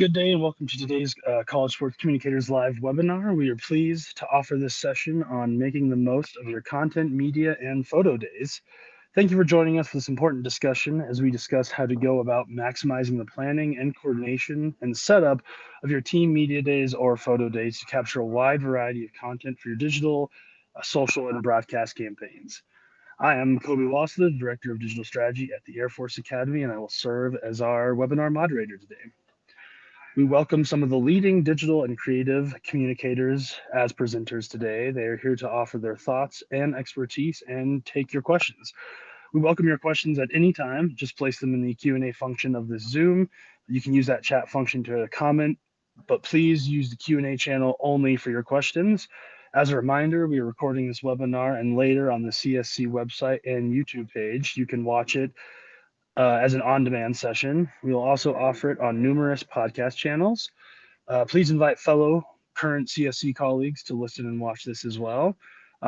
Good day and welcome to today's College Sports Communicators Live webinar. We are pleased to offer this session on making the most of your content, media, and photo days. Thank you for joining us for this important discussion as we discuss how to go about maximizing the planning and coordination and setup of your team media days or photo days to capture a wide variety of content for your digital, social, and broadcast campaigns. I am Kobe Wassler, Director of Digital Strategy at the Air Force Academy, and I will serve as our webinar moderator today. We welcome some of the leading digital and creative communicators as presenters today. They are here to offer their thoughts and expertise and take your questions. We welcome your questions at any time. Just place them in the Q&A function of this Zoom. You can use that chat function to comment, but please use the Q&A channel only for your questions. As a reminder, we are recording this webinar, and later on the CSC website and YouTube page, you can watch it as an on-demand session. We will also offer it on numerous podcast channels. Please invite fellow current CSC colleagues to listen and watch this as well.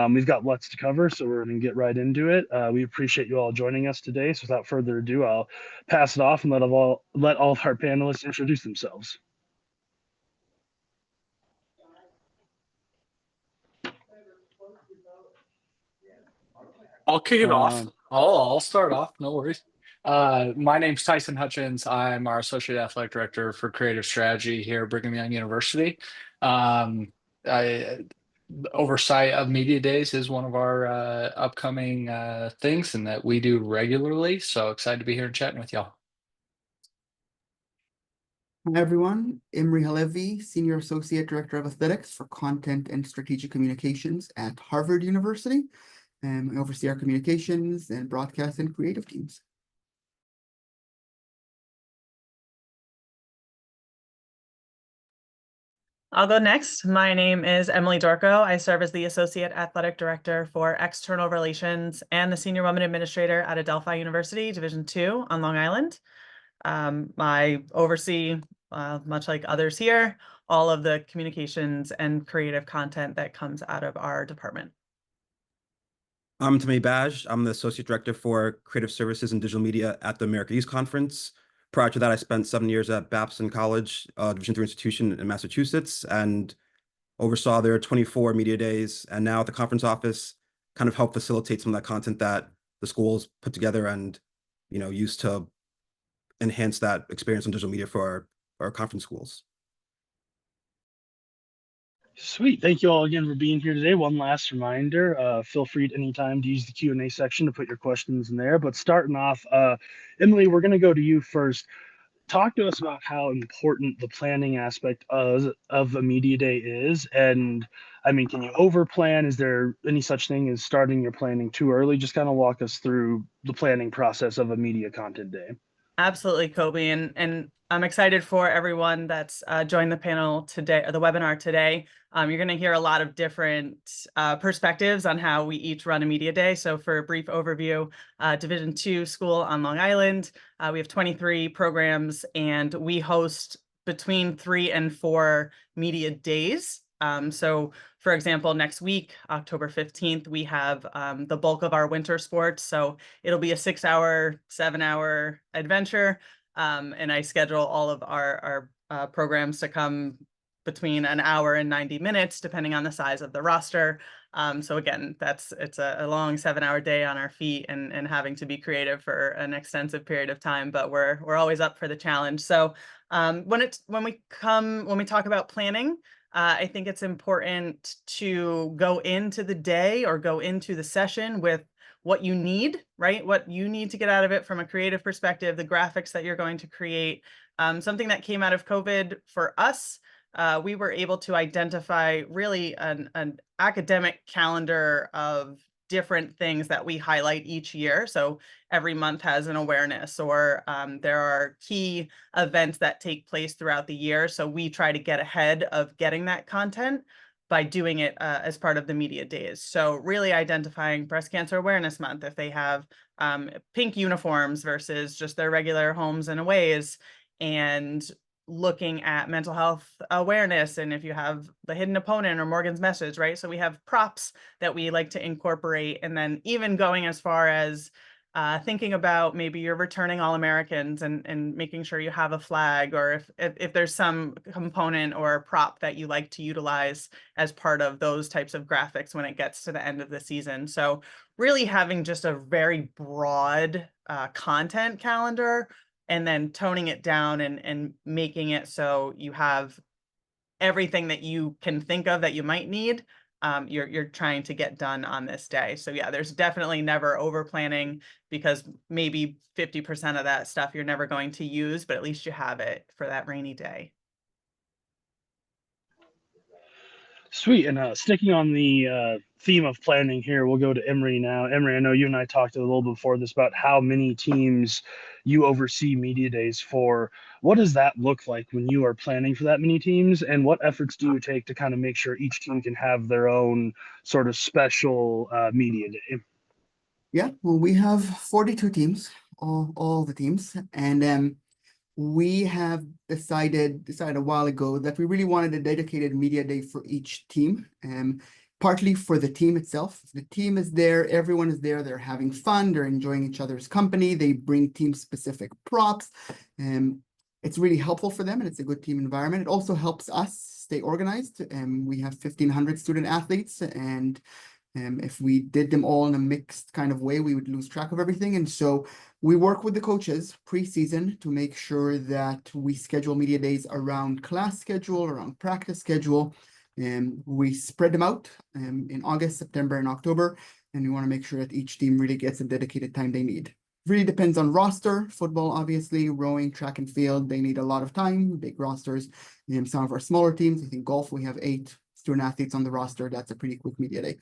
We've got lots to cover, so we're going to get right into it. We appreciate you all joining us today. So without further ado, I'll pass it off and let all of our panelists introduce themselves. I'll kick it off. I'll start off. No worries. My name's Tyson Hutchins. I'm our Associate Athletic Director for Creative Strategy here at Brigham Young University. Oversight of media days is one of our upcoming things, and that we do regularly. So excited to be here and chatting with y'all. Hi everyone, Imri Halevi, Senior Associate Director of Athletics for Content and Strategic Communications at Harvard University. I oversee our communications and broadcast and creative teams. I'll go next. My name is Emily Dorco. I serve as the Associate Athletic Director for External Relations and the Senior Women Administrator at Adelphi University, Division II on Long Island. I oversee, much like others here, all of the communications and creative content that comes out of our department. I'm Tamay Baj. I'm the Associate Director for Creative Services and Digital Media at the America East Conference. Prior to that, I spent 7 years at Babson College, Division III institution in Massachusetts, and oversaw their 24 media days. And now at the conference office, kind of help facilitate some of that content that the schools put together and, use to enhance that experience on digital media for our conference schools. Sweet. Thank you all again for being here today. One last reminder, feel free at any time to use the Q&A section to put your questions in there. But starting off, Emily, we're going to go to you first. Talk to us about how important the planning aspect of a media day is. And I mean, can you overplan? Is there any such thing as starting your planning too early? Just kind of walk us through the planning process of a media content day. Absolutely, Kobe. And I'm excited for everyone that's joined the panel today, or the webinar today. You're going to hear a lot of different perspectives on how we each run a media day. So for a brief overview, Division II school on Long Island, we have 23 programs, and we host between 3 and 4 media days. So for example, next week, October 15th, we have the bulk of our winter sports. So it'll be a 6-hour, 7-hour adventure. And I schedule all of our programs to come between an hour and 90 minutes, depending on the size of the roster. So again, it's a long 7-hour day on our feet and having to be creative for an extensive period of time, but we're always up for the challenge. So when we talk about planning, I think it's important to go into the day or go into the session with what you need, right? What you need to get out of it from a creative perspective, the graphics that you're going to create. Something that came out of COVID for us, we were able to identify really an academic calendar of different things that we highlight each year. So every month has an awareness, or there are key events that take place throughout the year. So we try to get ahead of getting that content by doing it as part of the media days. So really identifying Breast Cancer Awareness Month, if they have pink uniforms versus just their regular homes and aways, and looking at mental health awareness, and if you have the hidden opponent or Morgan's message, right? So we have props that we like to incorporate, and then even going as far as thinking about maybe you're returning All-Americans and making sure you have a flag, or if there's some component or prop that you like to utilize as part of those types of graphics when it gets to the end of the season. So really having just a very broad content calendar, and then toning it down and making it so you have everything that you can think of that you might need, you're trying to get done on this day. So yeah, there's definitely never over planning, because maybe 50% of that stuff you're never going to use, but at least you have it for that rainy day. Sweet. And sticking on the theme of planning here, we'll go to Emery now. Emery, I know you and I talked a little before this about how many teams you oversee media days for. What does that look like when you are planning for that many teams? And what efforts do you take to kind of make sure each team can have their own sort of special media day? Yeah, well, we have 42 teams, all the teams, and we have decided a while ago that we really wanted a dedicated media day for each team, partly for the team itself. The team is there, everyone is there, they're having fun, they're enjoying each other's company, they bring team-specific props, and it's really helpful for them, and it's a good team environment. It also helps us stay organized, and we have 1,500 student athletes, and if we did them all in a mixed kind of way, we would lose track of everything. And so we work with the coaches pre-season to make sure that we schedule media days around class schedule, around practice schedule, and we spread them out in August, September, and October. And we want to make sure that each team really gets the dedicated time they need. Really depends on roster. Football, obviously, rowing, track and field, they need a lot of time, big rosters. Some of our smaller teams, I think golf, we have 8 student athletes on the roster. That's a pretty quick media day.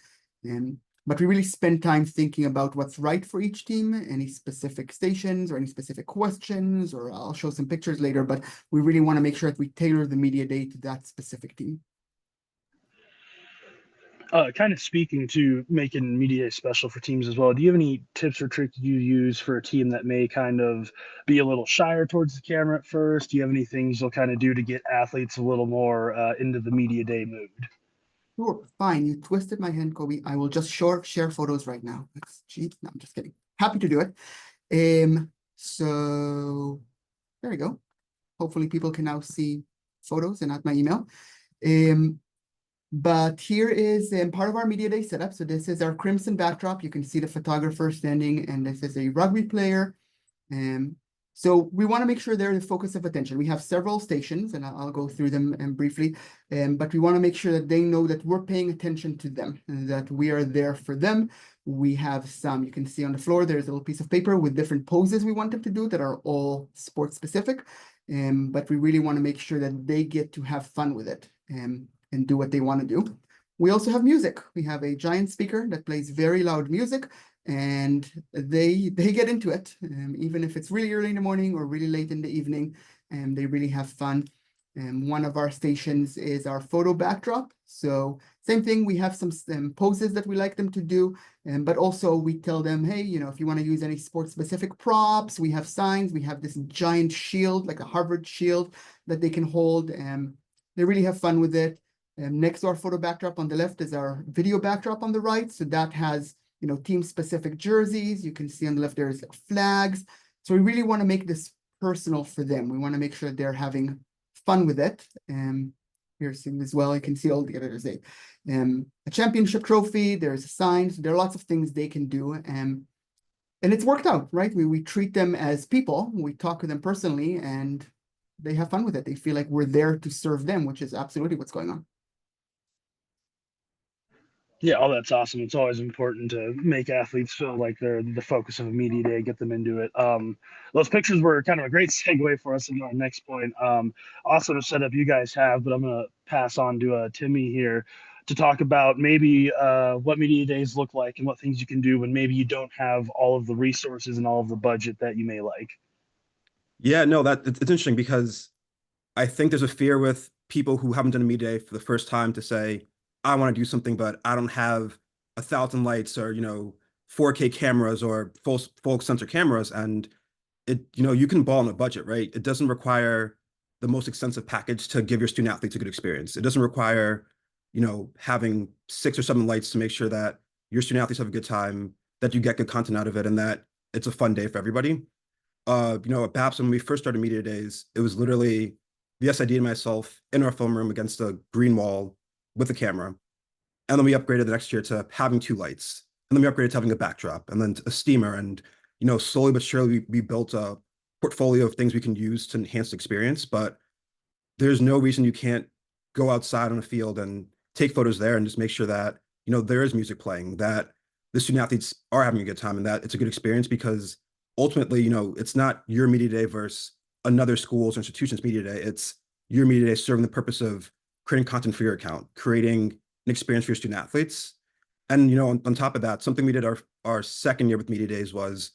But we really spend time thinking about what's right for each team, any specific stations or any specific questions, or I'll show some pictures later, but we really want to make sure that we tailor the media day to that specific team. Kind of speaking to making media special for teams as well, do you have any tips or tricks you use for a team that may kind of be a little shyer towards the camera at first? Do you have any things you'll kind of do to get athletes a little more into the media day mood? Sure, fine. You twisted my hand, Kobe. I will just share photos right now. Let's cheat. No, I'm just kidding. Happy to do it. So there you go. Hopefully people can now see photos and not my email. But here is part of our media day setup. So this is our crimson backdrop. You can see the photographer standing, and this is a rugby player. So we want to make sure they're the focus of attention. We have several stations, and I'll go through them briefly, but we want to make sure that they know that we're paying attention to them, and that we are there for them. We have some, you can see on the floor, there's a little piece of paper with different poses we want them to do that are all sports specific, but we really want to make sure that they get to have fun with it and do what they want to do. We also have music. We have a giant speaker that plays very loud music, and they get into it, even if it's really early in the morning or really late in the evening, and they really have fun. And one of our stations is our photo backdrop. So same thing, we have some poses that we like them to do, but also we tell them, hey, you know, if you want to use any sports specific props, we have signs, we have this giant shield, like a Harvard shield that they can hold, and they really have fun with it. Next to our photo backdrop on the left is our video backdrop on the right. So that has, you know, team specific jerseys. You can see on the left, there's like flags. So we really want to make this personal for them. We want to make sure they're having fun with it. Here's as well. You can see all the others. A championship trophy. There's signs. There are lots of things they can do. And it's worked out, right? We treat them as people. We talk to them personally, and they have fun with it. They feel like we're there to serve them, which is absolutely what's going on. Yeah, oh, that's awesome. It's always important to make athletes feel like they're the focus of a media day, get them into it. Those pictures were kind of a great segue for us into our next point. Awesome setup you guys have, but I'm going to pass on to Timmy here to talk about maybe what media days look like and what things you can do when maybe you don't have all of the resources and all of the budget that you may like. Yeah, no, it's interesting because I think there's a fear with people who haven't done a media day for the first time to say, I want to do something, but I don't have 1,000 lights or, 4K cameras or full sensor cameras. And you can ball on a budget, right? It doesn't require the most extensive package to give your student athletes a good experience. It doesn't require, having 6 or 7 lights to make sure that your student athletes have a good time, that you get good content out of it, and that it's a fun day for everybody. At BAPS, when we first started Media Days, it was literally the SID and myself in our film room against a green wall with a camera. And then we upgraded the next year to having 2 lights. And then we upgraded to having a backdrop and then a steamer. And, slowly but surely we built a portfolio of things we can use to enhance the experience. But there's no reason you can't go outside on a field and take photos there and just make sure that, there is music playing, that the student athletes are having a good time and that it's a good experience, because ultimately, it's not your media day versus another school's or institution's media day. It's your media day serving the purpose of creating content for your account, creating an experience for your student athletes. And, on top of that, something we did our second year with media days was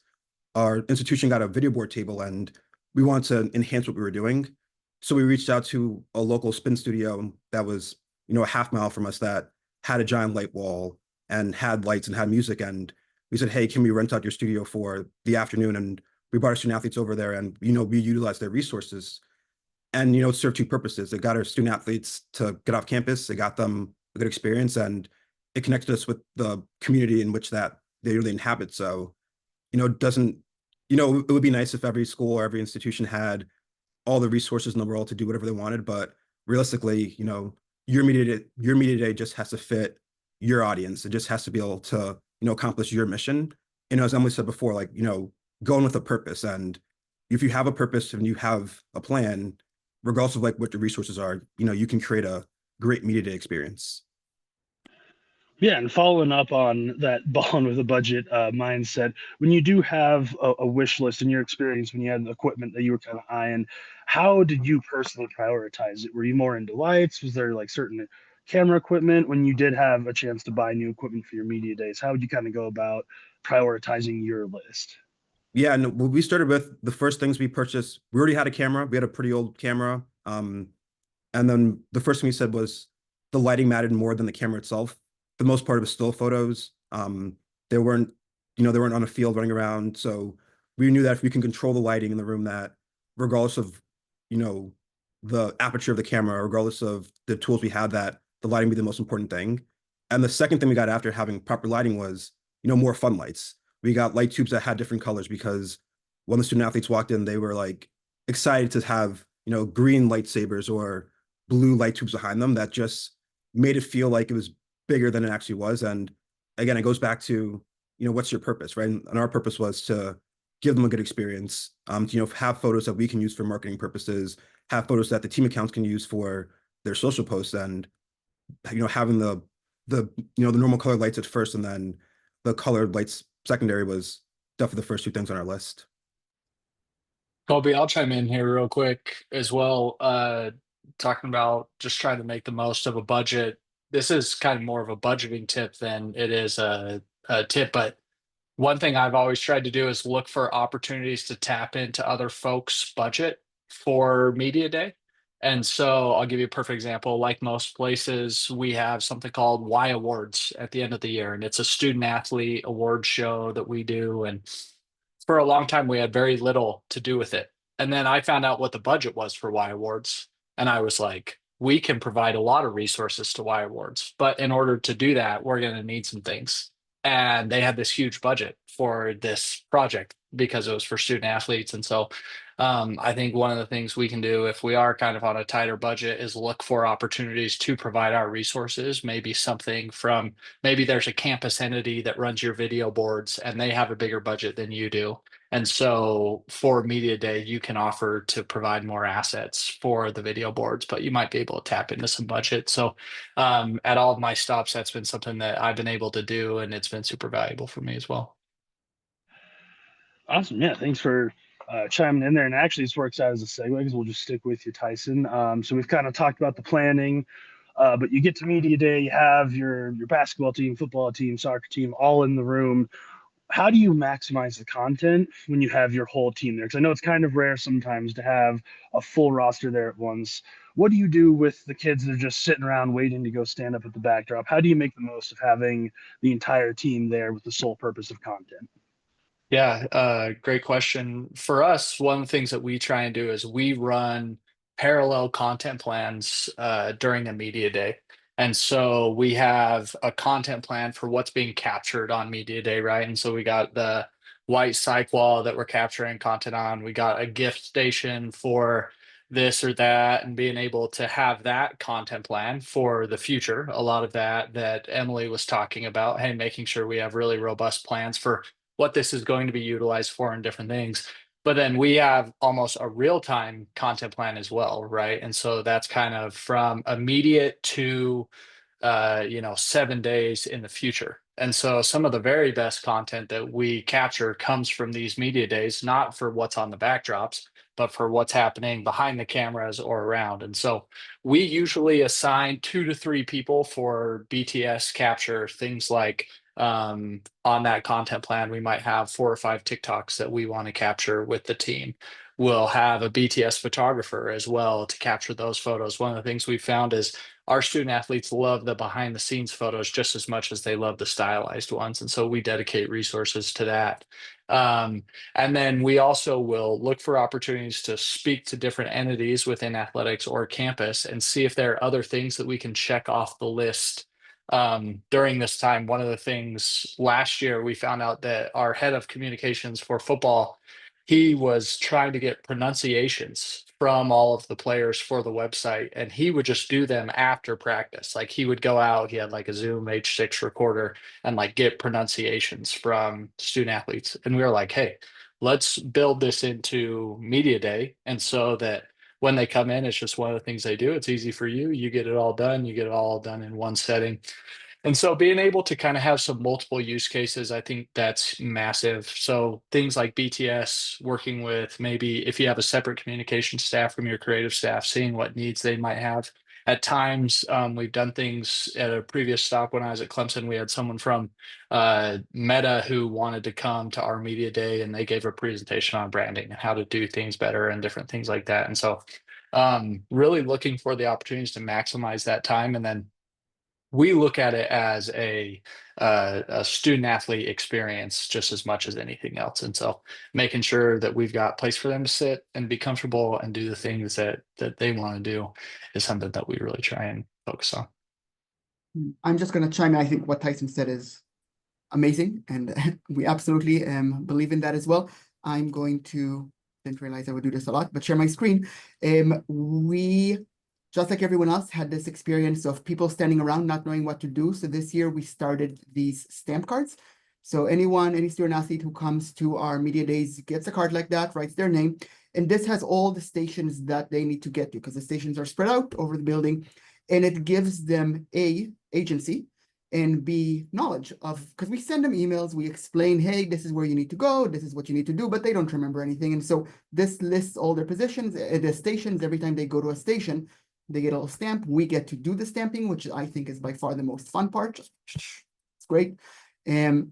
our institution got a video board table and we wanted to enhance what we were doing. So we reached out to a local spin studio that was, a half mile from us, that had a giant light wall and had lights and had music. And we said, hey, can we rent out your studio for the afternoon? And we brought our student athletes over there and, we utilized their resources. And, it served 2 purposes. It got our student athletes to get off campus. It got them a good experience, and it connected us with the community in which that they really inhabit. So, it doesn't, it would be nice if every school or every institution had all the resources in the world to do whatever they wanted. But realistically, your media day just has to fit your audience. It just has to be able to, accomplish your mission. And as Emily said before, like, going with a purpose. And if you have a purpose and you have a plan, regardless of like what your resources are, you can create a great media day experience. Yeah, and following up on that balling with a budget mindset, when you do have a wish list, in your experience, when you had the equipment that you were kind of eyeing, how did you personally prioritize it? Were you more into lights? Was there like certain camera equipment when you did have a chance to buy new equipment for your media days? How would you kind of go about prioritizing your list? Yeah, and what we started with, the first things we purchased, we already had a camera. We had a pretty old camera. And then the first thing we said was the lighting mattered more than the camera itself. For the most part, it was still photos. They weren't, they weren't on a field running around. So we knew that if we can control the lighting in the room, that regardless of, the aperture of the camera, regardless of the tools we had, that the lighting be the most important thing. And the second thing we got after having proper lighting was, more fun lights. We got light tubes that had different colors, because when the student athletes walked in, they were like excited to have, green lightsabers or blue light tubes behind them. That just made it feel like it was bigger than it actually was. And again, it goes back to, what's your purpose, right? And our purpose was to give them a good experience, to, have photos that we can use for marketing purposes, have photos that the team accounts can use for their social posts, and, having the normal colored lights at first and then the colored lights secondary was definitely the first 2 things on our list. Colby, I'll chime in here real quick as well. Talking about just trying to make the most of a budget. This is kind of more of a budgeting tip than it is a tip, but one thing I've always tried to do is look for opportunities to tap into other folks' budget for media day. And so I'll give you a perfect example. Like most places, we have something called Y Awards at the end of the year, and it's a student athlete award show that we do. And for a long time, we had very little to do with it. And then I found out what the budget was for Y Awards. And I was like, we can provide a lot of resources to Y Awards. But in order to do that, we're going to need some things. And they had this huge budget for this project because it was for student athletes. And so I think one of the things we can do if we are kind of on a tighter budget is look for opportunities to provide our resources. Maybe something from, maybe there's a campus entity that runs your video boards and they have a bigger budget than you do. And so for media day, you can offer to provide more assets for the video boards, but you might be able to tap into some budget. So at all of my stops, that's been something that I've been able to do, and it's been super valuable for me as well. Awesome. Yeah. Thanks for chiming in there. And actually, this works out as a segue because we'll just stick with you, Tyson. So we've kind of talked about the planning, but you get to media day, you have your basketball team, football team, soccer team, all in the room. How do you maximize the content when you have your whole team there? Because I know it's kind of rare sometimes to have a full roster there at once. What do you do with the kids that are just sitting around waiting to go stand up at the backdrop? How do you make the most of having the entire team there with the sole purpose of content? Yeah, great question. For us, one of the things that we try and do is we run parallel content plans during a media day. And so we have a content plan for what's being captured on media day, right? And so we got the white sidewall that we're capturing content on. We got a gift station for this or that, and being able to have that content plan for the future. A lot of that Emily was talking about, hey, making sure we have really robust plans for what this is going to be utilized for and different things. But then we have almost a real-time content plan as well, right? And so that's kind of from immediate to 7 days in the future. And so some of the very best content that we capture comes from these media days, not for what's on the backdrops, but for what's happening behind the cameras or around. And so we usually assign 2 to 3 people for BTS capture, things like on that content plan, we might have 4 or 5 TikToks that we want to capture with the team. We'll have a BTS photographer as well to capture those photos. One of the things we found is our student athletes love the behind the scenes photos just as much as they love the stylized ones. And so we dedicate resources to that. And then we also will look for opportunities to speak to different entities within athletics or campus and see if there are other things that we can check off the list during this time. One of the things last year, we found out that our head of communications for football, he was trying to get pronunciations from all of the players for the website, and he would just do them after practice. Like he would go out, he had like a Zoom H6 recorder and like get pronunciations from student athletes. And we were like, hey, let's build this into media day. And so that when they come in, it's just one of the things they do. It's easy for you. You get it all done. You get it all done in one setting. And so being able to kind of have some multiple use cases, I think that's massive. So things like BTS, working with maybe if you have a separate communication staff from your creative staff, seeing what needs they might have. At times, we've done things at a previous stop when I was at Clemson. We had someone from Meta who wanted to come to our media day, and they gave a presentation on branding and how to do things better and different things like that. And so really looking for the opportunities to maximize that time. And then we look at it as a student athlete experience just as much as anything else. And so making sure that we've got a place for them to sit and be comfortable and do the things that they want to do is something that we really try and focus on. I'm just going to chime in. I think what Tyson said is amazing, and we absolutely believe in that as well. I'm going to, didn't realize I would do this a lot, but share my screen. We, just like everyone else, had this experience of people standing around not knowing what to do. So this year we started these stamp cards. So any student athlete who comes to our media days gets a card like that, writes their name, and this has all the stations that they need to get to, because the stations are spread out over the building, and it gives them A, agency, and B, knowledge of, because we send them emails, we explain, hey, this is where you need to go, this is what you need to do, but they don't remember anything. And so this lists all their positions at the stations. Every time they go to a station, they get a little stamp. We get to do the stamping, which I think is by far the most fun part. Just, it's great. And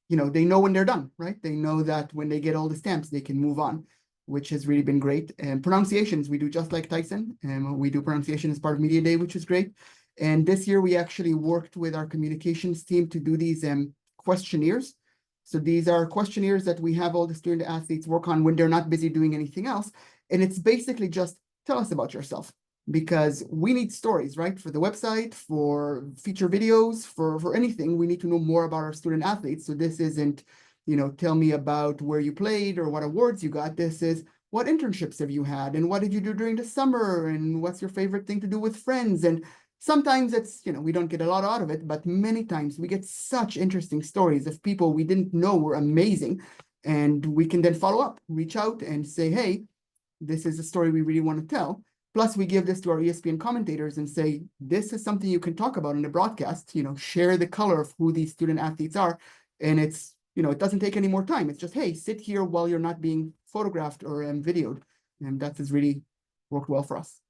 they know when they're done, right? They know that when they get all the stamps, they can move on, which has really been great. And pronunciations, we do just like Tyson, and we do pronunciation as part of Media Day, which is great. And this year we actually worked with our communications team to do these questionnaires. So these are questionnaires that we have all the student athletes work on when they're not busy doing anything else. And it's basically just tell us about yourself, because we need stories, right? For the website, for feature videos, for anything, we need to know more about our student athletes. So this isn't, tell me about where you played or what awards you got. This is, what internships have you had? And what did you do during the summer? And what's your favorite thing to do with friends? And sometimes it's, we don't get a lot out of it, but many times we get such interesting stories of people we didn't know were amazing. And we can then follow up, reach out and say, hey, this is a story we really want to tell. Plus, we give this to our ESPN commentators and say, this is something you can talk about in the broadcast, share the color of who these student athletes are. And it's, it doesn't take any more time. It's just, hey, sit here while you're not being photographed or videoed. And that has really worked well for us.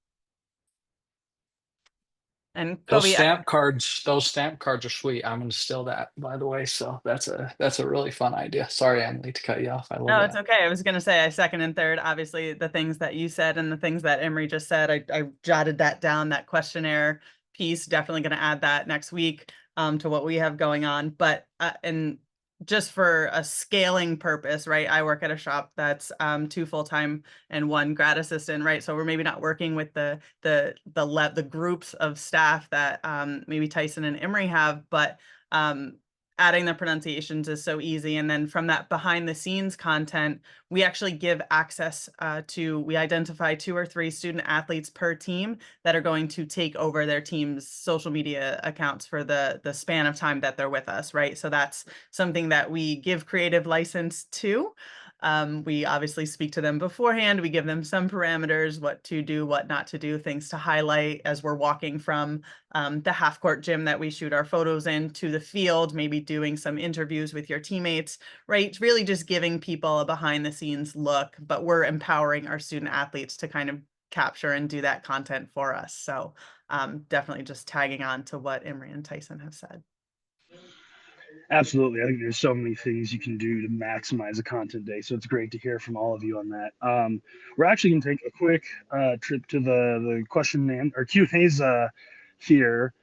And Those Kobe, stamp cards are sweet. I'm gonna steal that, by the way. So that's a really fun idea. Sorry, Emily, to cut you off. I love no, that. it's okay. I was gonna say I second and third, obviously, the things that you said and the things that Emery just said. I jotted that down, that questionnaire piece. Definitely gonna add that next week to what we have going on. But and just for a scaling purpose, right? I work at a shop that's 2 full-time and 1 grad assistant, right? So we're maybe not working with the groups of staff that maybe Tyson and Emery have, but adding the pronunciations is so easy. And then from that behind the scenes content, we actually give access we identify 2 or 3 student athletes per team that are going to take over their team's social media accounts for the span of time that they're with us, right? So that's something that we give creative license to. We obviously speak to them beforehand. We give them some parameters, what to do, what not to do, things to highlight as we're walking from the half court gym that we shoot our photos in to the field, maybe doing some interviews with your teammates, right? Really just giving people a behind the scenes look, but we're empowering our student athletes to kind of capture and do that content for us. So definitely just tagging on to what Imre and Tyson have said. Absolutely. I think there's so many things you can do to maximize a content day. So it's great to hear from all of you on that. We're actually going to take a quick trip to the question and or Q&A's here.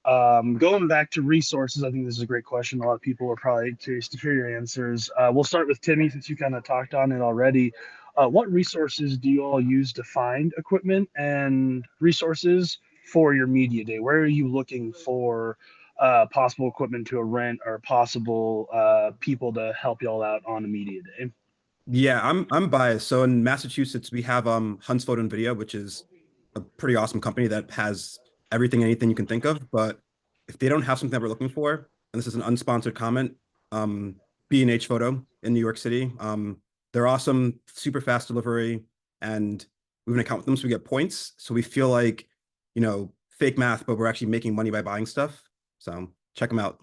Going back to resources, I think this is a great question. A lot of people are probably curious to hear your answers. We'll start with Timmy since you kind of talked on it already. What resources do you all use to find equipment and resources for your media day? Where are you looking for possible equipment to rent or possible people to help y'all out on a media day? Yeah, I'm biased. So in Massachusetts, we have Hunt's Photo and Video, which is a pretty awesome company that has everything, anything you can think of. But if they don't have something that we're looking for, and this is an unsponsored comment, B&H Photo in New York City, they're awesome, super fast delivery, and we have an account with them, so we get points. So we feel like, fake math, but we're actually making money by buying stuff. So check them out.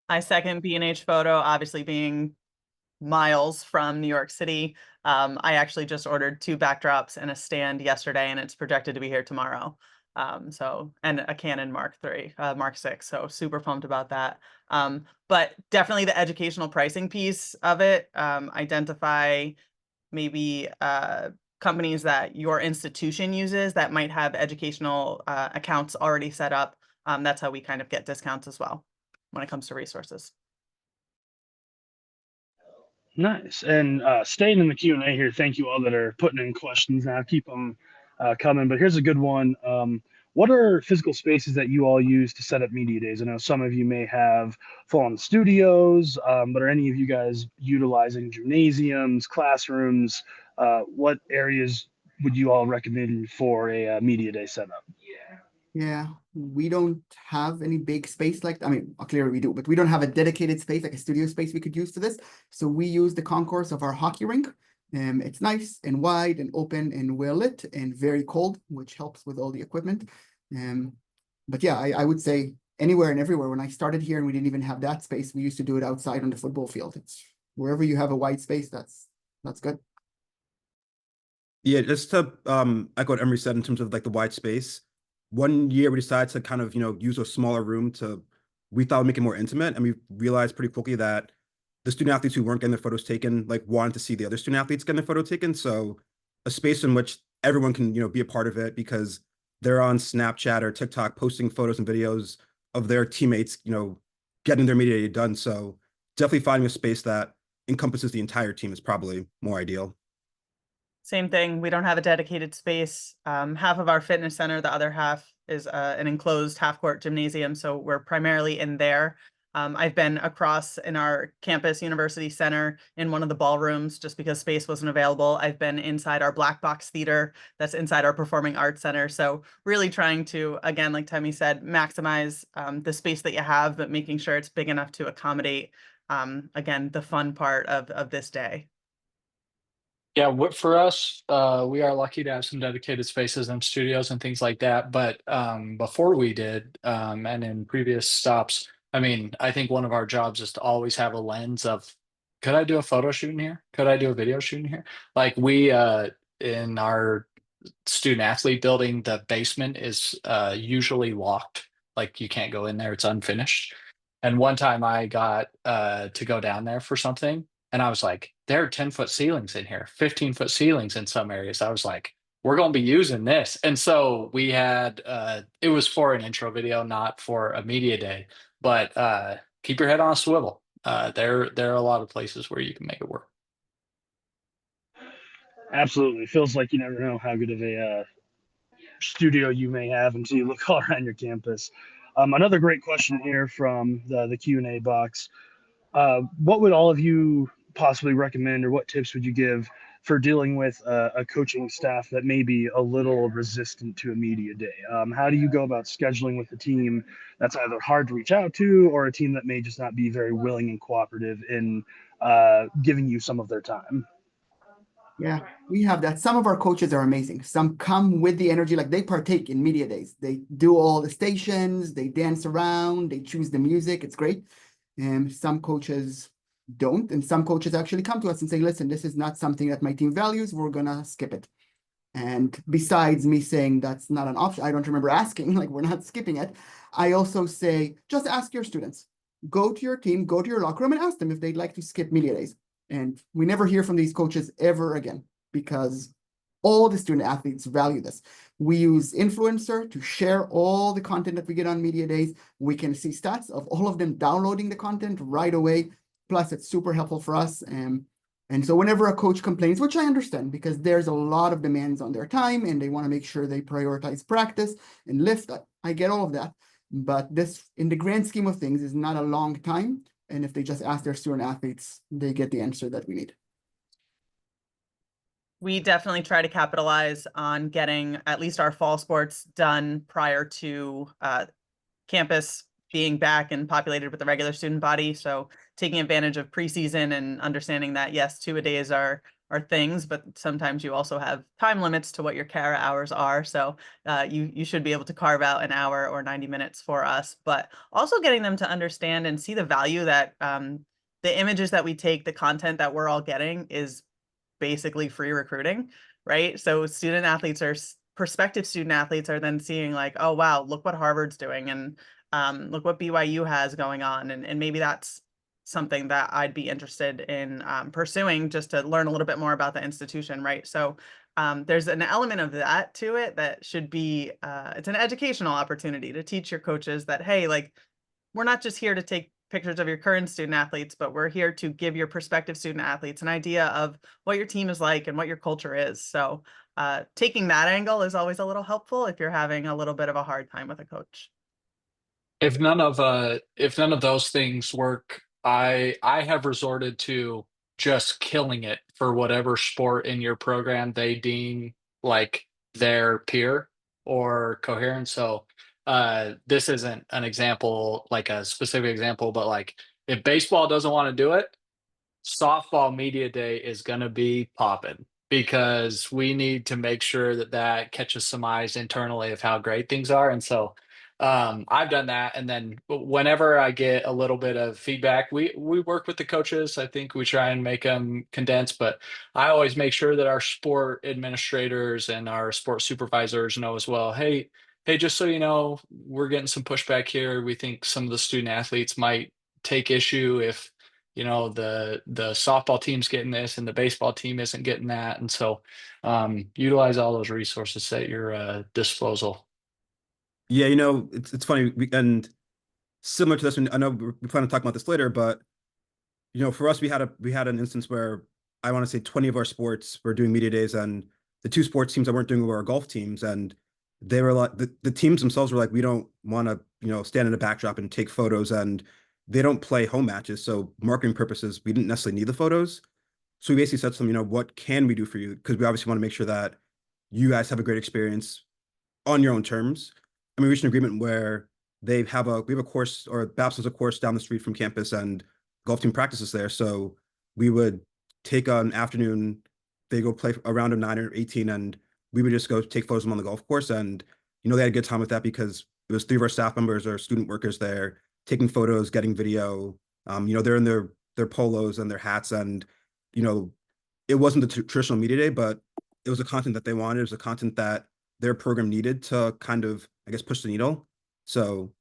I second B&H Photo, obviously being miles from New York City. I actually just ordered 2 backdrops and a stand yesterday, and it's projected to be here tomorrow. And a Canon Mark III, Mark VI. So super pumped about that. But definitely the educational pricing piece of it. Identify maybe companies that your institution uses that might have educational accounts already set up. That's how we kind of get discounts as well when it comes to resources. Nice. And staying in the Q&A here, thank you all that are putting in questions now. Keep them coming. But here's a good one. What are physical spaces that you all use to set up media days? I know some of you may have full-on studios, but are any of you guys utilizing gymnasiums, classrooms? What areas would you all recommend for a media day setup? Yeah, we don't have any big space like that. I mean, clearly we do, but we don't have a dedicated space, like a studio space we could use for this. So we use the concourse of our hockey rink. It's nice and wide and open and well lit and very cold, which helps with all the equipment. But yeah, I would say anywhere and everywhere. When I started here and we didn't even have that space, we used to do it outside on the football field. It's wherever you have a wide space, that's good. Yeah, just to echo what Emery said in terms of like the wide space. One year we decided to kind of, use a smaller room we thought would make it more intimate. And we realized pretty quickly that the student athletes who weren't getting their photos taken, like wanted to see the other student athletes getting their photo taken. So a space in which everyone can, be a part of it because they're on Snapchat or TikTok posting photos and videos of their teammates, getting their media done. So definitely finding a space that encompasses the entire team is probably more ideal. Same thing. We don't have a dedicated space. Half of our fitness center, the other half is an enclosed half-court gymnasium. So we're primarily in there. I've been across in our campus university center in one of the ballrooms just because space wasn't available. I've been inside our black box theater that's inside our performing arts center. So really trying to, again, like Temi said, maximize the space that you have, but making sure it's big enough to accommodate, again, the fun part of this day. Yeah, for us, we are lucky to have some dedicated spaces and studios and things like that. But before we did, and in previous stops, I mean, I think one of our jobs is to always have a lens of, could I do a photo shoot in here? Could I do a video shoot in here? Like we, in our student athlete building, the basement is usually locked. Like you can't go in there; it's unfinished. And one time I got to go down there for something, and I was like, there are 10-foot ceilings in here, 15-foot ceilings in some areas. I was like, we're going to be using this. And so we had, it was for an intro video, not for a media day, but keep your head on a swivel. There are a lot of places where you can make it work. Absolutely. Feels like you never know how good of a studio you may have until you look all around your campus. Another great question here from the Q&A box. What would all of you possibly recommend, or what tips would you give for dealing with a coaching staff that may be a little resistant to a media day? How do you go about scheduling with a team that's either hard to reach out to, or a team that may just not be very willing and cooperative in giving you some of their time? Yeah, we have that. Some of our coaches are amazing. Some come with the energy, like they partake in media days. They do all the stations, they dance around, they choose the music. It's great. And some coaches don't. And some coaches actually come to us and say, listen, this is not something that my team values. We're going to skip it. And besides me saying that's not an option, I don't remember asking, like we're not skipping it. I also say, just ask your students. Go to your team, go to your locker room and ask them if they'd like to skip media days. And we never hear from these coaches ever again because all the student athletes value this. We use influencer to share all the content that we get on media days. We can see stats of all of them downloading the content right away. Plus, it's super helpful for us. And so whenever a coach complains, which I understand because there's a lot of demands on their time and they want to make sure they prioritize practice and lift, I get all of that. But this, in the grand scheme of things, is not a long time. And if they just ask their student athletes, they get the answer that we need. We definitely try to capitalize on getting at least our fall sports done prior to campus being back and populated with the regular student body. So taking advantage of preseason and understanding that, yes, two-a-days are things, but sometimes you also have time limits to what your CARA hours are. So you should be able to carve out an hour or 90 minutes for us, but also getting them to understand and see the value that the images that we take, the content that we're all getting is basically free recruiting, right? So student athletes are prospective student athletes are then seeing like, oh, wow, look what Harvard's doing. And look what BYU has going on. And maybe that's something that I'd be interested in pursuing just to learn a little bit more about the institution, right? So there's an element of that to it that should be, it's an educational opportunity to teach your coaches that, hey, like, we're not just here to take pictures of your current student athletes, but we're here to give your prospective student athletes an idea of what your team is like and what your culture is. So taking that angle is always a little helpful if you're having a little bit of a hard time with a coach. If none of those things work, I have resorted to just killing it for whatever sport in your program they deem like their peer or coherent. So this isn't an example, like a specific example, but like if baseball doesn't want to do it, softball media day is going to be popping because we need to make sure that that catches some eyes internally of how great things are. And so I've done that. And then whenever I get a little bit of feedback, we work with the coaches. I think we try and make them condense, but I always make sure that our sport administrators and our sport supervisors know as well. Hey, just so you know, we're getting some pushback here. We think some of the student athletes might take issue if the softball team's getting this and the baseball team isn't getting that. And so utilize all those resources at your disposal. Yeah, it's funny, and similar to this one, I know we plan on talking about this later, but for us, we had an instance where I want to say 20 of our sports were doing media days, and the two sports teams that weren't doing were our golf teams, and they were like the teams themselves were like, we don't want to stand in a backdrop and take photos, and they don't play home matches, so marketing purposes, we didn't necessarily need the photos. So we basically said to them, what can we do for you? Because we obviously want to make sure that you guys have a great experience on your own terms. And we reached an agreement where we have a course, or BAPS has a course down the street from campus, and golf team practices there. So we would take an afternoon, they go play a round of 9 or 18, and we would just go take photos of them on the golf course. And they had a good time with that because it was 3 of our staff members or student workers there taking photos, getting video. They're in their polos and their hats, and it wasn't the traditional media day, but it was the content that they wanted. It was the content that their program needed to kind of, I guess, push the needle. So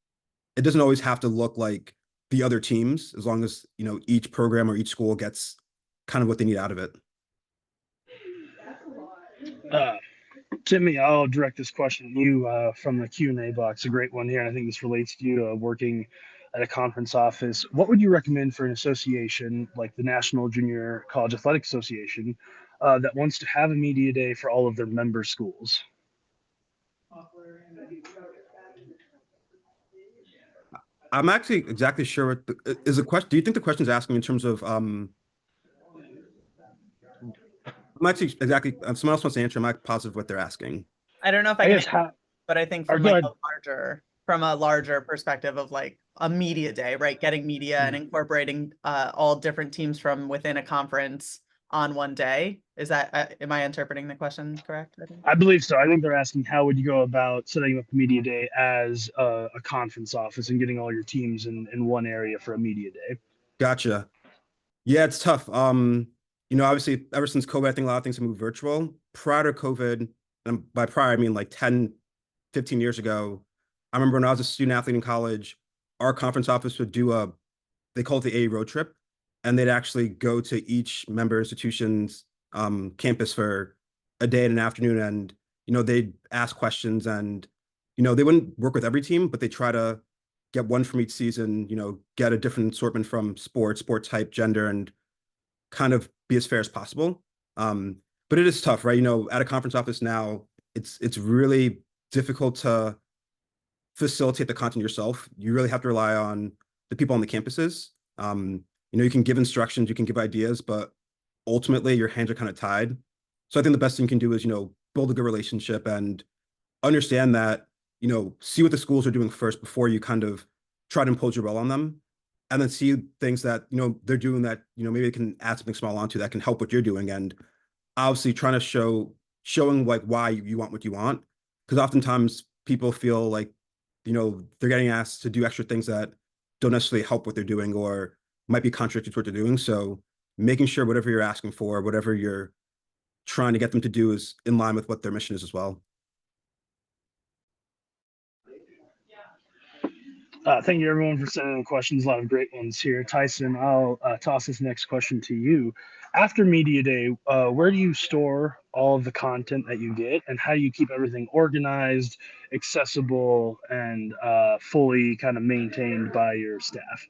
it doesn't always have to look like the other teams, as long as each program or each school gets kind of what they need out of it. Timmy, I'll direct this question to you from the Q&A box. A great one here. I think this relates to you working at a conference office. What would you recommend for an association like the National Junior College Athletic Association that wants to have a media day for all of their member schools? I'm actually exactly sure what is the question. Do you think the question is asking in terms of I'm actually exactly someone else wants to answer. I'm not positive what they're asking. I don't know if I I can guess how, but I think or from go like ahead. from a larger perspective of like a media day, right? Getting media and incorporating all different teams from within a conference on one day. Is that am I interpreting the question correct? I think. I believe so. I think they're asking how would you go about setting up a media day as a conference office and getting all your teams in one area for a media day. Gotcha. Yeah, it's tough. Obviously, ever since COVID, I think a lot of things have moved virtual. Prior to COVID, and by prior, I mean like 10, 15 years ago, I remember when I was a student athlete in college, our conference office would do they call it the A road trip, and they'd actually go to each member institution's campus for a day and an afternoon, and they'd ask questions, and they wouldn't work with every team, but they try to get one from each season, get a different assortment from sport type, gender, and kind of be as fair as possible. But it is tough, right? At a conference office now, it's really difficult to facilitate the content yourself. You really have to rely on the people on the campuses. You can give instructions, you can give ideas, but ultimately your hands are kind of tied. So I think the best thing you can do is, build a good relationship and understand that, see what the schools are doing first before you kind of try to impose your will on them. And then see things that, they're doing that, maybe they can add something small onto that can help what you're doing. And obviously trying to showing like why you want what you want. Because oftentimes people feel like, they're getting asked to do extra things that don't necessarily help what they're doing or might be contradictory to what they're doing. So making sure whatever you're asking for, whatever you're trying to get them to do is in line with what their mission is as well. Thank you everyone for sending in questions. A lot of great ones here. Tyson, I'll toss this next question to you. After Media Day, where do you store all of the content that you get, and how do you keep everything organized, accessible, and fully kind of maintained by your staff?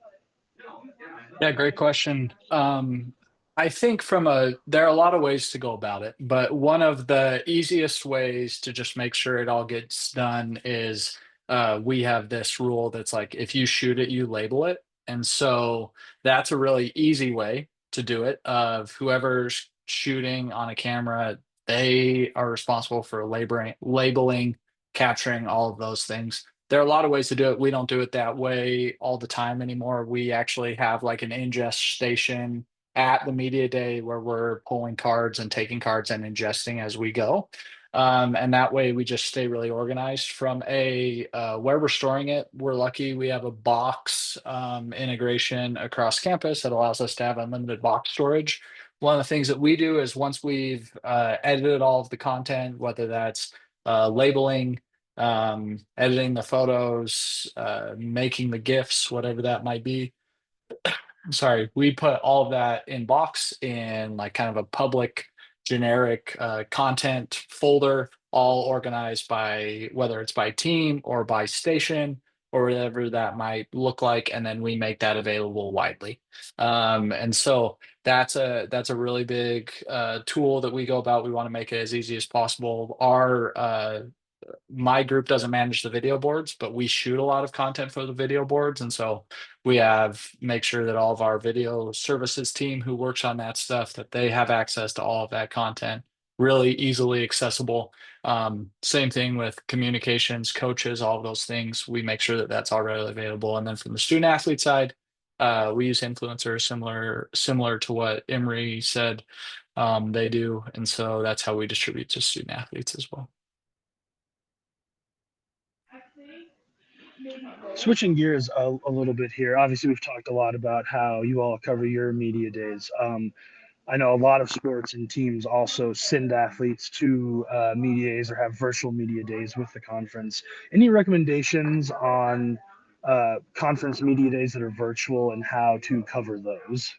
Yeah, great question. I think there are a lot of ways to go about it, but one of the easiest ways to just make sure it all gets done is we have this rule that's like, if you shoot it, you label it. And so that's a really easy way to do it. Of whoever's shooting on a camera, they are responsible for labeling, capturing all of those things. There are a lot of ways to do it. We don't do it that way all the time anymore. We actually have like an ingest station at the media day where we're pulling cards and taking cards and ingesting as we go. And that way we just stay really organized from where we're storing it. We're lucky we have a box integration across campus that allows us to have unlimited box storage. One of the things that we do is once we've edited all of the content, whether that's labeling, editing the photos, making the GIFs, whatever that might be. Sorry, we put all of that in box in like kind of a public generic content folder, all organized by whether it's by team or by station or whatever that might look like, and then we make that available widely. And so that's a really big tool that we go about. We want to make it as easy as possible. My group doesn't manage the video boards, but we shoot a lot of content for the video boards. And so we make sure that all of our video services team who works on that stuff, that they have access to all of that content, really easily accessible. Same thing with communications, coaches, all of those things. We make sure that that's already available. And then from the student athlete side, we use influencers similar to what Imre said they do. And so that's how we distribute to student athletes as well. Switching gears a little bit here. Obviously, we've talked a lot about how you all cover your media days. I know a lot of sports and teams also send athletes to media days or have virtual media days with the conference. Any recommendations on conference media days that are virtual and how to cover those?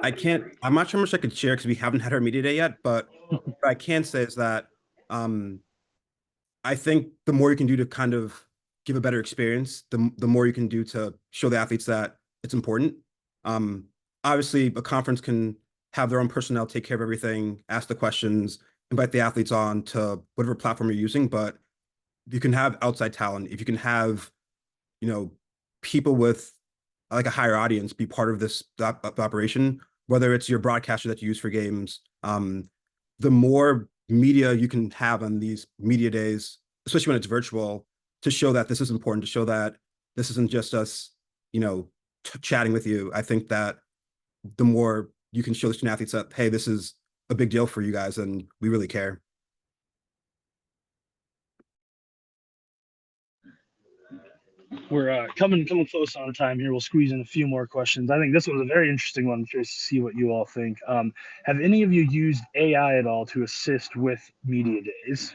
I'm not sure how much I could share because we haven't had our media day yet, but what I can say is that I think the more you can do to kind of give a better experience, the more you can do to show the athletes that it's important. Obviously, a conference can have their own personnel take care of everything, ask the questions, invite the athletes on to whatever platform you're using, but you can have outside talent, if you can have, people with like a higher audience be part of this operation, whether it's your broadcaster that you use for games, the more media you can have on these media days, especially when it's virtual, to show that this is important, to show that this isn't just us, chatting with you. I think that the more you can show the student athletes that, hey, this is a big deal for you guys and we really care. We're coming close on time here. We'll squeeze in a few more questions. I think this one's a very interesting one. I'm curious to see what you all think. Have any of you used AI at all to assist with media days?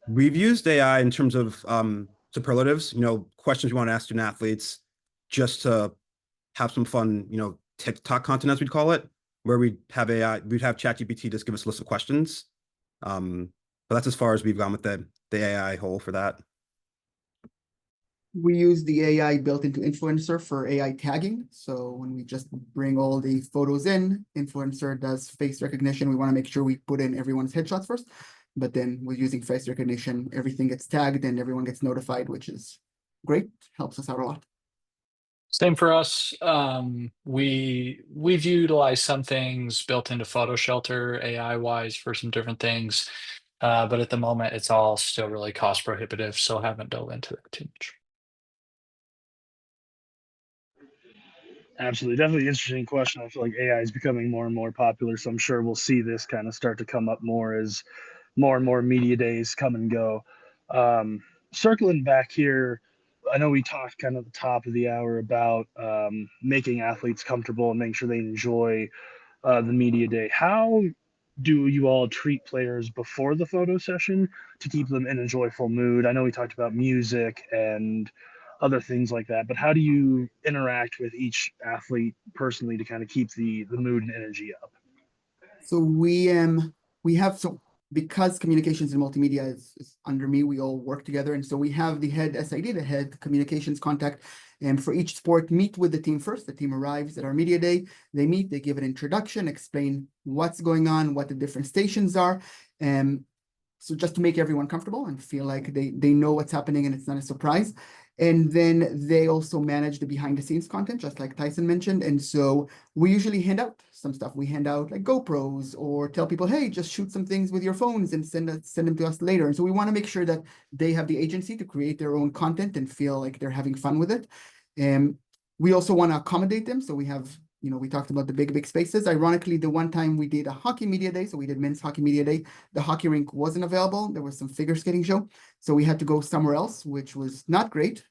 We've used AI in terms of superlatives, questions we want to ask student athletes just to have some fun, TikTok content, as we'd call it, where we'd have ChatGPT just give us a list of questions. But that's as far as we've gone with the AI hole for that. We use the AI built into Influencer for AI tagging. So when we just bring all the photos in, Influencer does face recognition. We want to make sure we put in everyone's headshots first, but then we're using face recognition. Everything gets tagged and everyone gets notified, which is great. Helps us out a lot. Same for us. We've utilized some things built into Photo Shelter AI wise for some different things, but at the moment it's all still really cost prohibitive, so haven't dove into that too much. Absolutely, definitely interesting question. I feel like AI is becoming more and more popular, so I'm sure we'll see this kind of start to come up more as more and more media days come and go. Circling back here, I know we talked kind of at the top of the hour about making athletes comfortable and making sure they enjoy the media day. How do you all treat players before the photo session to keep them in a joyful mood? I know we talked about music and other things like that, but how do you interact with each athlete personally to kind of keep the mood and energy up? So we have because communications and multimedia is under me, we all work together, and so we have the head SID, the head communications contact, and for each sport, meet with the team first. The team arrives at our media day. They meet, they give an introduction, explain what's going on, what the different stations are, so just to make everyone comfortable and feel like they know what's happening and it's not a surprise. And then they also manage the behind the scenes content, just like Tyson mentioned. And so we usually hand out some stuff. We hand out like GoPros or tell people, hey, just shoot some things with your phones and send them to us later. And so we want to make sure that they have the agency to create their own content and feel like they're having fun with it. And we also want to accommodate them. So we have, we talked about the big spaces. Ironically, the one time we did a hockey media day, so we did men's hockey media day, the hockey rink wasn't available. There was some figure skating show. So we had to go somewhere else, which was not great.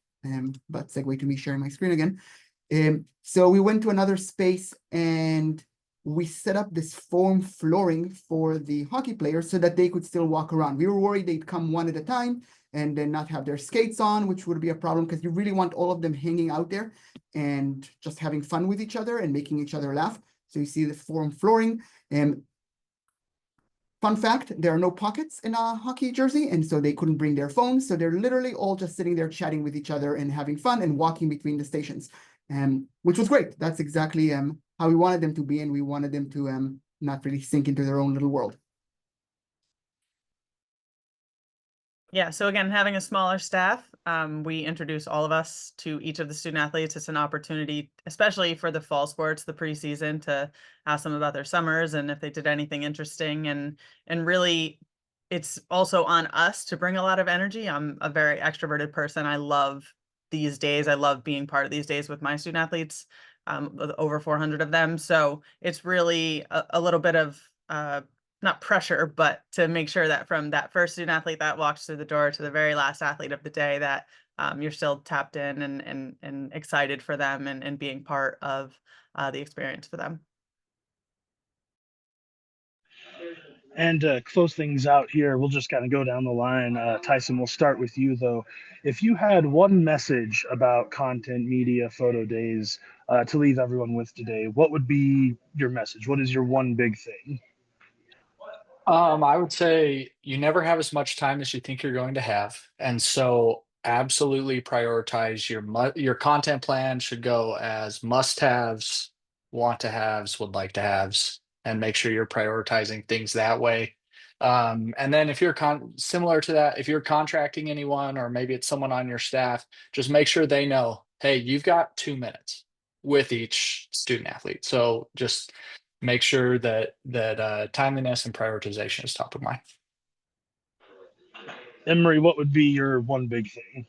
But segue to me sharing my screen again. So we went to another space and we set up this foam flooring for the hockey players so that they could still walk around. We were worried they'd come one at a time and then not have their skates on, which would be a problem because you really want all of them hanging out there and just having fun with each other and making each other laugh. So you see the foam flooring. And fun fact, there are no pockets in a hockey jersey, and so they couldn't bring their phones. So they're literally all just sitting there chatting with each other and having fun and walking between the stations, which was great. That's exactly how we wanted them to be, and we wanted them to not really sink into their own little world. Yeah, so again, having a smaller staff, we introduce all of us to each of the student athletes. It's an opportunity, especially for the fall sports, the preseason, to ask them about their summers and if they did anything interesting. And really, it's also on us to bring a lot of energy. I'm a very extroverted person. I love these days. I love being part of these days with my student athletes, over 400 of them. So it's really a little bit of not pressure, but to make sure that from that first student athlete that walks through the door to the very last athlete of the day, that you're still tapped in and excited for them and being part of the experience for them. And to close things out here, we'll just kind of go down the line. Tyson, we'll start with you, though. If you had one message about content, media, photo days to leave everyone with today, what would be your message? What is your one big thing? I would say you never have as much time as you think you're going to have, and so absolutely prioritize your content plan should go as must-haves, want-to-haves, would like to haves. and make sure you're prioritizing things that way. And then if you're similar to that, if you're contracting anyone, or maybe it's someone on your staff, just make sure they know, hey, you've got 2 minutes with each student athlete. So just make sure that timeliness and prioritization is top of mind. Emery, what would be your one big thing?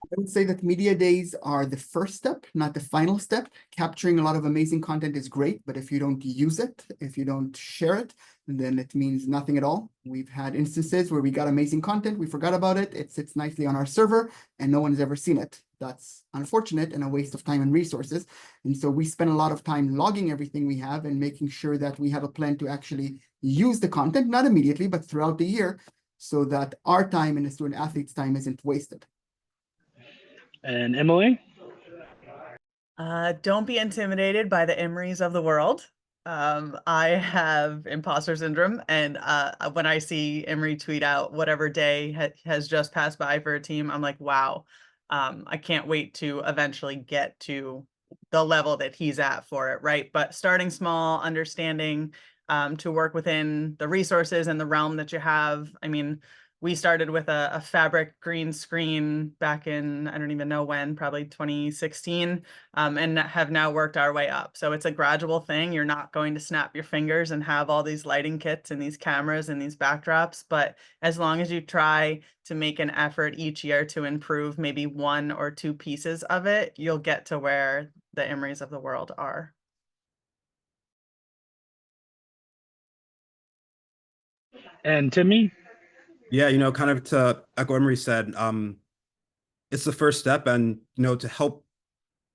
I would say that media days are the first step, not the final step. Capturing a lot of amazing content is great, but if you don't use it, if you don't share it, then it means nothing at all. We've had instances where we got amazing content, we forgot about it, it sits nicely on our server, and no one's ever seen it. That's unfortunate and a waste of time and resources. And so we spend a lot of time logging everything we have and making sure that we have a plan to actually use the content, not immediately, but throughout the year, so that our time and the student athlete's time isn't wasted. And Emily? Don't be intimidated by the Emrys of the world. I have imposter syndrome, and when I see Emery tweet out whatever day has just passed by for a team, I'm like, wow, I can't wait to eventually get to the level that he's at for it, right? But starting small, understanding to work within the resources and the realm that you have. I mean, we started with a fabric green screen back in, I don't even know when, probably 2016, and have now worked our way up. So it's a gradual thing. You're not going to snap your fingers and have all these lighting kits and these cameras and these backdrops. But as long as you try to make an effort each year to improve maybe 1 or 2 pieces of it, you'll get to where the Emrys of the world are. And Timmy? Yeah, kind of to echo Emery said, it's the first step, and to help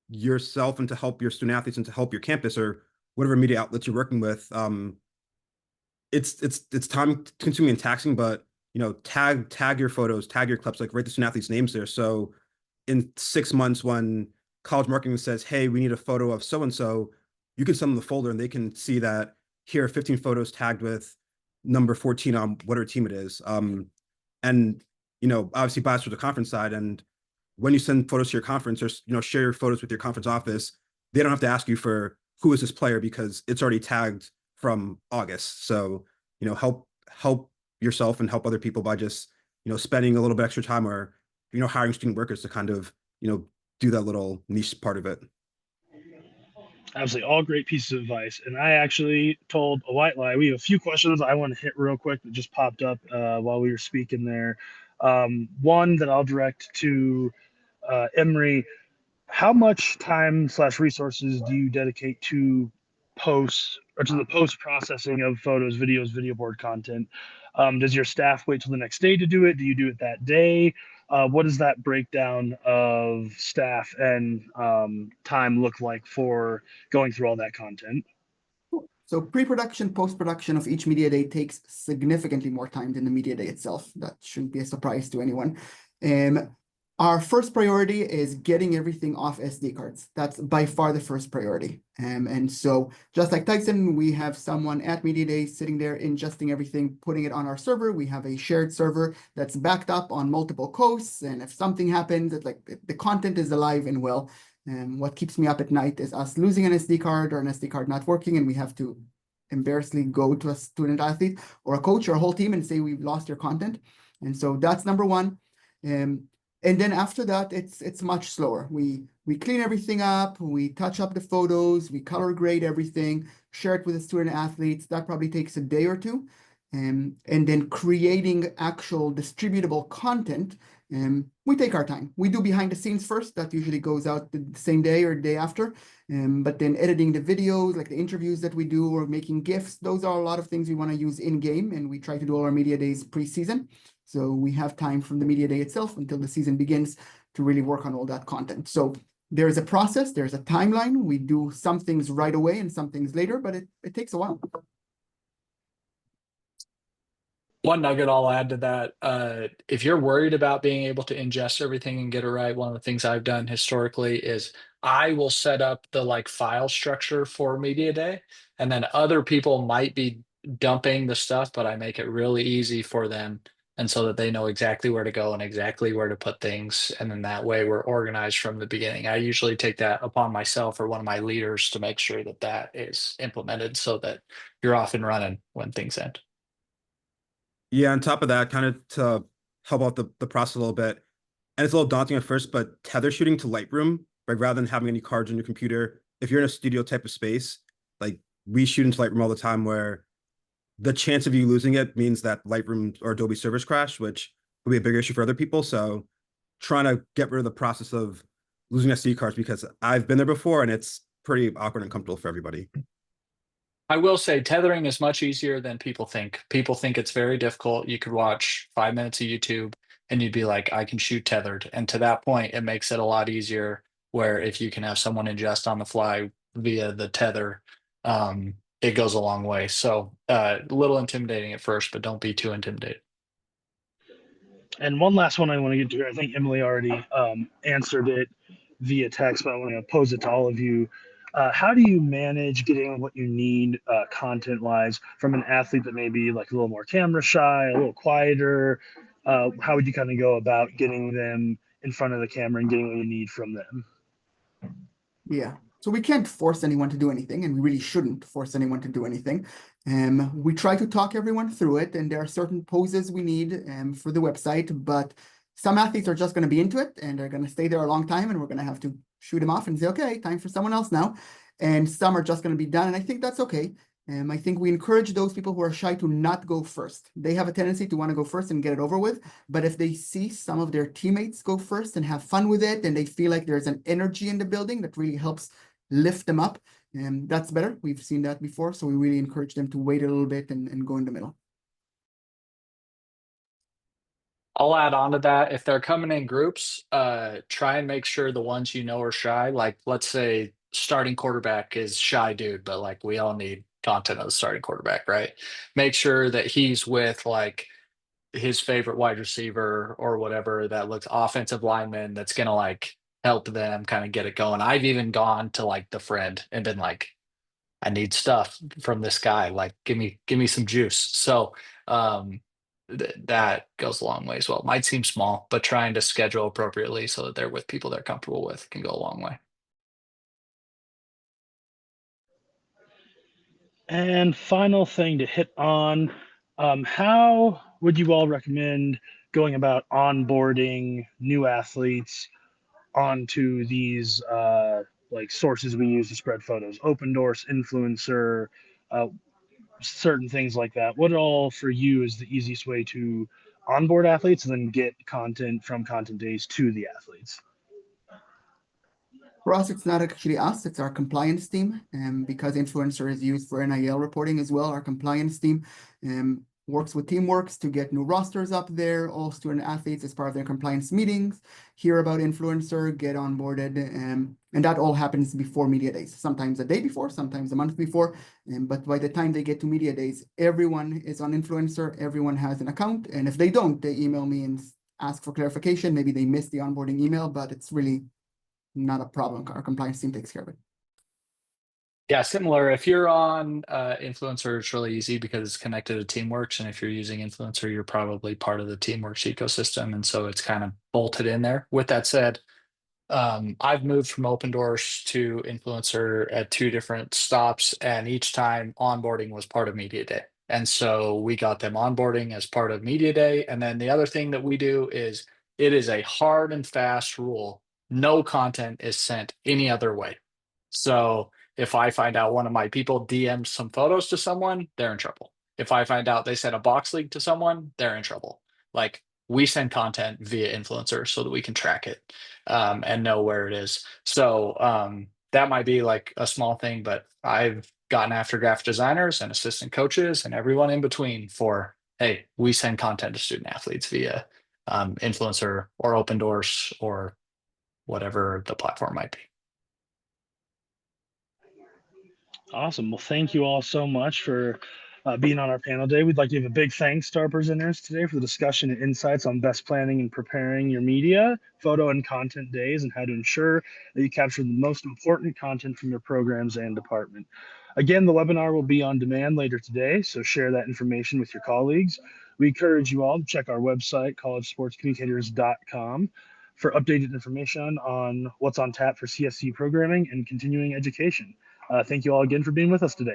yourself and to help your student athletes and to help your campus or whatever media outlets you're working with, it's time consuming and taxing, but tag your photos, tag your clips, like write the student athletes' names there. So in 6 months, when college marketing says, hey, we need a photo of so and so, you can send them the folder and they can see that here are 15 photos tagged with number 14 on whatever team it is. And obviously bias for the conference side. And when you send photos to your conference, or share your photos with your conference office, they don't have to ask you for who is this player because it's already tagged from August. So help yourself and help other people by just spending a little bit extra time, or hiring student workers to kind of do that little niche part of it. Absolutely, all great pieces of advice. And I actually told a white lie. We have a few questions I want to hit real quick that just popped up while we were speaking there. One that I'll direct to Emery. How much time/resources do you dedicate to posts or to the post processing of photos, videos, video board content? Does your staff wait till the next day to do it? Do you do it that day? What does that breakdown of staff and time look like for going through all that content? So pre-production, post-production of each media day takes significantly more time than the media day itself. That shouldn't be a surprise to anyone. Our first priority is getting everything off SD cards. That's by far the first priority. And so just like Tyson, we have someone at Media Day sitting there ingesting everything, putting it on our server. We have a shared server that's backed up on multiple coasts. And if something happens, it's like the content is alive and well. And what keeps me up at night is us losing an SD card or an SD card not working, and we have to embarrassingly go to a student athlete or a coach or a whole team and say, we've lost your content. And so that's number one. And then after that, it's much slower. We clean everything up, we touch up the photos, we color grade everything, share it with the student athletes. That probably takes a day or two. And then creating actual distributable content, we take our time. We do behind the scenes first. That usually goes out the same day or day after. But then editing the videos, like the interviews that we do, or making GIFs, those are a lot of things we want to use in-game, and we try to do all our media days pre-season. So we have time from the media day itself until the season begins to really work on all that content. So there's a process, there's a timeline. We do some things right away and some things later, but it takes a while. One nugget I'll add to that, if you're worried about being able to ingest everything and get it right, one of the things I've done historically is I will set up the file structure for media day, and then other people might be dumping the stuff, but I make it really easy for them. and so that they know exactly where to go and exactly where to put things. And then that way we're organized from the beginning. I usually take that upon myself or one of my leaders to make sure that that is implemented so that you're off and running when things end. Yeah, on top of that, kind of to help out the process a little bit, and it's a little daunting at first, but tether shooting to Lightroom, like rather than having any cards on your computer, if you're in a studio type of space, like we shoot into Lightroom all the time where the chance of you losing it means that Lightroom or Adobe servers crash, which will be a bigger issue for other people. So trying to get rid of the process of losing SD cards, because I've been there before and it's pretty awkward and uncomfortable for everybody. I will say tethering is much easier than people think. People think it's very difficult. You could watch 5 minutes of YouTube and you'd be like, I can shoot tethered. And to that point, it makes it a lot easier where if you can have someone adjust on the fly via the tether, it goes a long way. So a little intimidating at first, but don't be too intimidated. And one last one I want to get to. I think Emily already answered it via text, but I want to pose it to all of you. How do you manage getting what you need content-wise from an athlete that may be like a little more camera shy, a little quieter? How would you kind of go about getting them in front of the camera and getting what you need from them? Yeah. So we can't force anyone to do anything, and we really shouldn't force anyone to do anything. We try to talk everyone through it, and there are certain poses we need for the website, but some athletes are just going to be into it, and they're going to stay there a long time, and we're going to have to shoot them off and say, okay, time for someone else now. And some are just going to be done, and I think that's okay. I think we encourage those people who are shy to not go first. They have a tendency to want to go first and get it over with. But if they see some of their teammates go first and have fun with it, and they feel like there's an energy in the building that really helps lift them up, that's better. We've seen that before. So we really encourage them to wait a little bit and go in the middle. I'll add on to that. If they're coming in groups, try and make sure the ones you know are shy. Like, let's say starting quarterback is shy dude, but like we all need content of the starting quarterback, right? Make sure that he's with like his favorite wide receiver or whatever that looks offensive lineman that's gonna like help them kind of get it going. I've even gone to like the friend and been like, I need stuff from this guy. Like, give me some juice. So that goes a long way as well. It might seem small, but trying to schedule appropriately so that they're with people they're comfortable with can go a long way. And final thing to hit on, how would you all recommend going about onboarding new athletes onto these like sources we use to spread photos, open doors, influencer, uh, certain things like that? What all for you is the easiest way to onboard athletes and then get content from content days to the athletes? For us, it's not actually us, it's our compliance team. Because influencer is used for NIL reporting as well, our compliance team works with Teamworks to get new rosters up there. All student athletes, as part of their compliance meetings, hear about influencer, get onboarded. And that all happens before media days, sometimes a day before, sometimes a month before. But by the time they get to media days, everyone is on influencer, everyone has an account. And if they don't, they email me and ask for clarification. Maybe they missed the onboarding email, but it's really not a problem. Our compliance team takes care of it. Yeah, similar. If you're on Influencer, it's really easy because it's connected to Teamworks. And if you're using Influencer, you're probably part of the Teamworks ecosystem. And so it's kind of bolted in there. With that said, I've moved from Open Doors to Influencer at 2 different stops, and each time onboarding was part of Media Day. And so we got them onboarding as part of Media Day. And then the other thing that we do is it is a hard and fast rule. No content is sent any other way. So if I find out one of my people DM'd some photos to someone, they're in trouble. If I find out they sent a box link to someone, they're in trouble. Like, we send content via influencers so that we can track it and know where it is. So that might be like a small thing, but I've gotten after graphic designers and assistant coaches and everyone in between for, hey, we send content to student athletes via influencer or open doors or whatever the platform might be. Awesome. Well, thank you all so much for being on our panel today. We'd like to give a big thanks to our presenters today for the discussion and insights on best planning and preparing your media, photo, and content days, and how to ensure that you capture the most important content from your programs and department. Again, the webinar will be on demand later today, so share that information with your colleagues. We encourage you all to check our website, collegesportscommunicators.com, for updated information on what's on tap for CSU programming and continuing education. Thank you all again for being with us today.